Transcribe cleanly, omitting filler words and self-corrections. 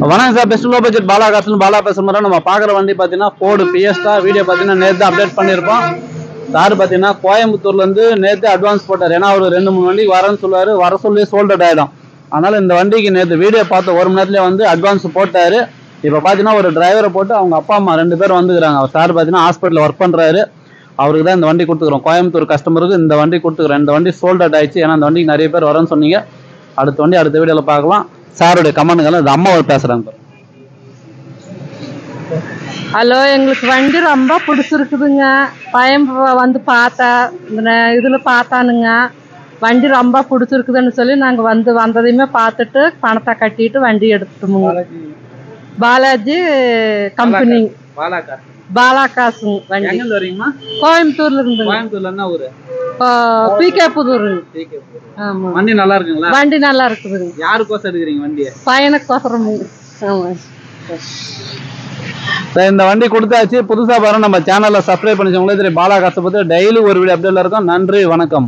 வணக்கம் sir, best low budget Bala காசுன்னு பாலா பேசுற மாதிரி நம்ம பார்க்குற வண்டி பார்த்தீங்கன்னா ஃபோர்டு ஃபியஸ்டா. வீடியோ பார்த்தீங்கன்னா நேற்று அப்டேட் பண்ணியிருப்போம். சார் பார்த்தீங்கன்னா கோயம்புத்தூர்லேருந்து நேற்று அட்வான்ஸ் போட்டார். ஏன்னா அவர் 2-3 வண்டிக்கு வரேன்னு சொல்லுவார், வர சொல்லி சோல்டட் ஆகிடும். அதனால் இந்த வண்டிக்கு நேற்று வீடியோ பார்த்து 1 மணி நேரத்துலேயே வந்து அட்வான்ஸ் போட்டார். இப்போ பார்த்தீங்கன்னா ஒரு டிரைவரை போட்டு அவங்க அப்பா அம்மா 2 பேர் வந்துக்கிறாங்க. அவர் சார் பார்த்தீங்கன்னா ஹாஸ்பிட்டலில் ஒர்க் பண்ணுறாரு. அவருக்கு தான் இந்த வண்டி கொடுத்துக்கிறோம். கோயம்புத்தூர் கஸ்டமருக்கு இந்த வண்டி கொடுத்துக்கிறோம். இந்த வண்டி சோல்டட் ஆயிடுச்சு. ஏன்னா இந்த வண்டிக்கு நிறைய பேர் வரேன்னு சொன்னீங்க. அடுத்த வண்டி அடுத்த வீடியோவில் பார்க்கலாம். சாருடைய கமெண்ட்கள் இந்த அம்மா பேசுகிறாங்க. ஹலோ, எங்களுக்கு வண்டி ரொம்ப பிடிச்சிருக்குதுங்க. பையன் வந்து பார்த்தா இதில் பார்த்தானுங்க, வண்டி ரொம்ப பிடிச்சிருக்குதுன்னு சொல்லி நாங்கள் வந்ததையுமே பார்த்துட்டு பணத்தை கட்டிட்டு வண்டி எடுத்துட்டோமுங்க. பாலாஜி கம்பெனி, பாலா காசுங்க. வண்டி கோயம்புத்தூர்ல இருந்து. பிகே புதூர். வண்டி நல்லா இருக்குங்களா? வண்டி நல்லா இருக்குதுங்க. யாருக்கோசம் எடுக்கிறீங்க வண்டி? பையனுக்கோசரம். இந்த வண்டி கொடுத்தாச்சு. புதுசா பாருங்க, நம்ம சேனல்ல சப்ஸ்கிரைப் பண்ணிச்சவங்களே தெரியும். பாலா காசை பத்தி டெய்லி ஒரு வீடியோ அப்டேட்ல இருக்கும். நன்றி, வணக்கம்.